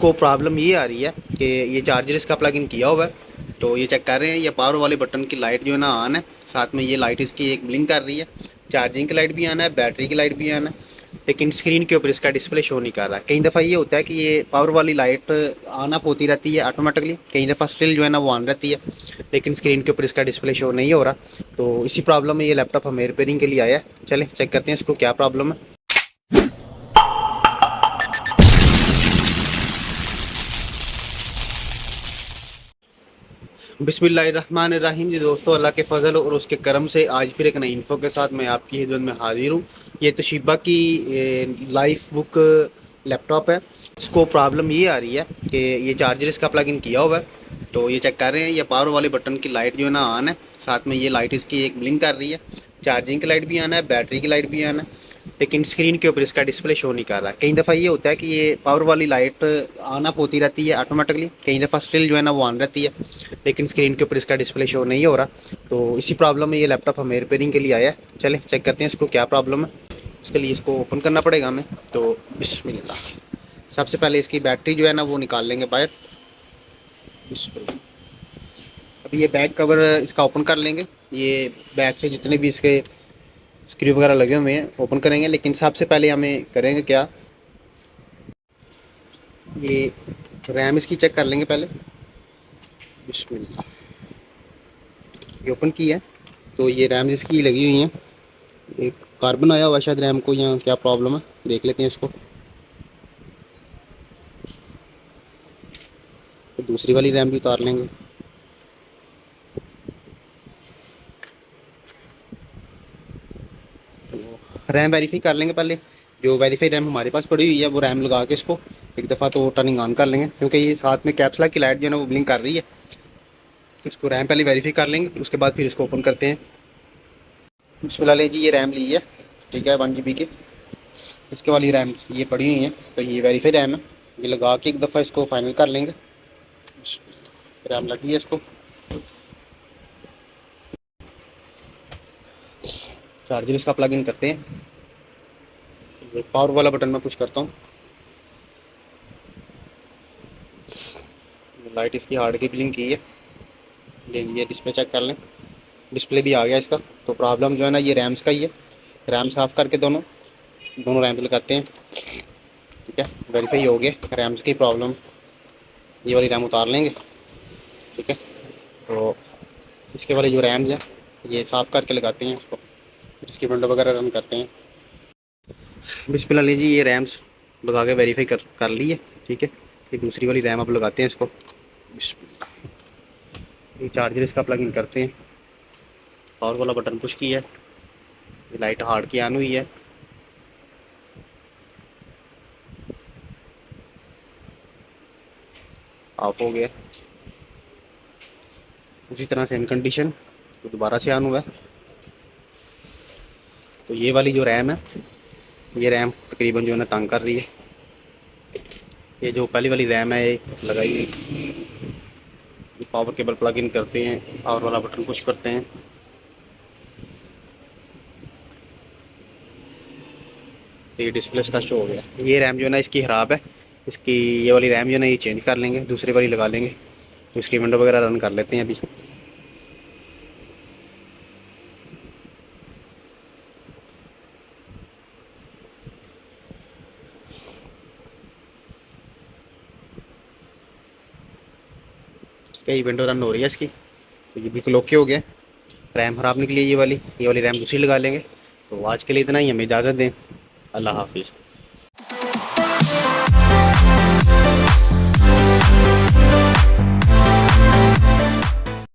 इसको प्रॉब्लम ये आ रही है कि ये चार्जर इसका प्लग इन किया हुआ है, तो ये चेक कर रहे हैं। ये पावर वाले बटन की लाइट जो है ना ऑन है, साथ में ये लाइट इसकी एक ब्लिंक कर रही है। चार्जिंग की लाइट भी ऑन है, बैटरी की लाइट भी ऑन है, लेकिन स्क्रीन के ऊपर इसका डिस्प्ले शो नहीं कर रहा। कई दफ़ा ये होता है कि ये पावर वाली लाइट ऑन अप होती रहती है ऑटोमेटिकली, कई दफ़ा स्टिल जो है ना वो ऑन रहती है, लेकिन स्क्रीन के ऊपर इसका डिस्प्ले शो नहीं हो रहा। तो इसी प्रॉब्लम में ये लैपटॉप हमें रिपेयरिंग के लिए आया है। चलें चेक करते हैं इसको क्या प्रॉब्लम है। बिस्मिल्लाहिर्रहमानिर्रहीम जी दोस्तों, अल्लाह के फ़ज़ल और उसके करम से आज फिर एक नई इन्फो के साथ मैं आपकी खिदमत में हाजिर हूँ। ये तोशिबा की लाइफ बुक लैपटॉप है। इसको प्रॉब्लम ये आ रही है कि ये चार्जर इसका प्लग इन किया हुआ है, तो ये चेक कर रहे हैं। ये पावर वाले बटन की लाइट जो है ना ऑन है, साथ में ये लाइट इसकी एक ब्लिंक कर रही है। चार्जिंग की लाइट भी ऑन है, बैटरी की लाइट भी ऑन है, लेकिन स्क्रीन के ऊपर इसका डिस्प्ले शो नहीं कर रहा। कई दफ़ा ये होता है कि ये पावर वाली लाइट ऑन अप होती रहती है ऑटोमेटिकली, कई दफ़ा स्टिल जो है ना वो ऑन रहती है, लेकिन स्क्रीन के ऊपर इसका डिस्प्ले शो नहीं हो रहा। तो इसी प्रॉब्लम में ये लैपटॉप हमें रिपेयरिंग के लिए आया है। चलें चेक करते हैं इसको क्या प्रॉब्लम है। उसके लिए इसको ओपन करना पड़ेगा हमें। तो बिस्मिल्लाह, सबसे पहले इसकी बैटरी जो है ना वो निकाल लेंगे बाहर। बिस्मिल्लाह, अभी ये बैक कवर इसका ओपन कर लेंगे। ये बैक से जितने भी इसके स्क्रू वगैरह लगे हुए हैं ओपन करेंगे, लेकिन सबसे पहले हमें करेंगे क्या, ये रैम इसकी चेक कर लेंगे पहले। बिस्मिल्लाह, ये ओपन की है, तो ये रैम इसकी लगी हुई हैं। एक कार्बन आया हुआ शायद रैम को, यहाँ क्या प्रॉब्लम है देख लेते हैं इसको। तो दूसरी वाली रैम भी उतार लेंगे। तो रैम वेरीफाई कर लेंगे पहले। जो वेरीफाई रैम हमारे पास पड़ी हुई है वो रैम लगा के इसको एक दफ़ा तो टर्निंग ऑन कर लेंगे, क्योंकि ये साथ में कैप्सूल की लाइट जो है ना वो ब्लिंक कर रही है। तो इसको रैम पहले वेरीफाई कर लेंगे, उसके बाद फिर इसको ओपन करते हैं। बिस्मिल्लाह जी, ये रैम ली है, ठीक है, 1 GB की। इसके वाली रैम ये पड़ी हुई है, तो ये वेरीफाई रैम है। ये लगा के एक दफ़ा इसको फाइनल कर लेंगे। रैम लगी है इसको। चार्जर इसका प्लग इन करते हैं। ये पावर वाला बटन मैं पुश करता हूँ। लाइट इसकी हार्ड की ब्लिंक की है। ये डिस्प्ले चेक कर लें, डिस्प्ले भी आ गया इसका। तो प्रॉब्लम जो है ना ये रैम्स का ही है। रैम साफ़ करके दोनों दोनों रैम लगाते हैं, ठीक है। वेरीफाई हो गया रैम्स की प्रॉब्लम। ये वाली रैम उतार लेंगे, ठीक है। तो इसके वाले जो रैम्स हैं ये साफ़ करके लगाते हैं इसको, फिर इसकी विंडो वगैरह रन करते हैं। बिस्मिल्लाह जी, ये रैम्स लगा के वेरीफाई कर ली है, ठीक है। ये दूसरी वाली रैम अब लगाते हैं इसको। बिस्मिल्लाह, ये चार्जर इसका प्लग इन करते हैं। पावर वाला बटन पुश किया है, ये लाइट हार्ड की ऑन हुई है। ऑफ हो गया। उसी तरह सेम कंडीशन, तो दोबारा से ऑन हुआ है। तो ये वाली जो रैम है, ये रैम तकरीबन जो है ना तंग कर रही है। ये जो पहली वाली रैम है ये लगाई हुई, पावर केबल प्लग इन करते हैं, पावर वाला बटन पुश करते हैं। तो ये डिस्प्ले इसका शो हो गया। ये रैम जो है ना इसकी ख़राब है। इसकी ये वाली रैम जो है ना ये चेंज कर लेंगे, दूसरी वाली लगा लेंगे। तो इसकी विंडो वगैरह रन कर लेते हैं अभी। क्या ये विंडो रन हो रही है इसकी, तो ये बिल्कुल ओके हो गया। रैम ख़राब निकली है ये वाली रैम दूसरी लगा लेंगे। तो आज के लिए इतना ही, हमें इजाज़त दें। अल्लाह हाफिज़।